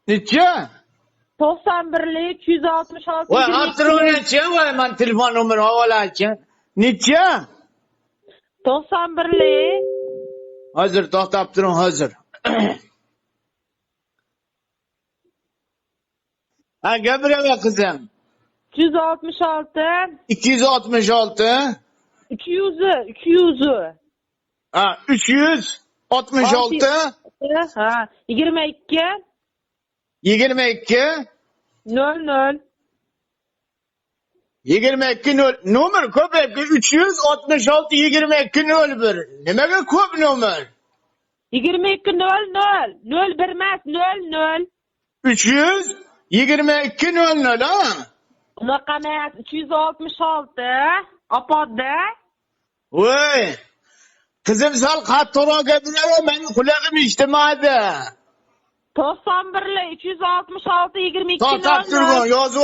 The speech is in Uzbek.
Necha? 91 366 Voy, abturnecha, voy, men telefon nomeri olalachi. Necha? 91 Hozir to'xtab turing, hozir. Ha, gapiraver qizim. 366 266 300 ha, 366 ha 22 22 00 22 0 nomer ko'payib 366 22 01. Nimaga ko'p nomer? 22 00 01 emas 00 322 00 ha? unaqa emas 366 opoda Voy, qizim sal qattiqroq gapiraver, men qulog'im eshitmaydi. 91 366 22 To'xtab 00 turgan, yozib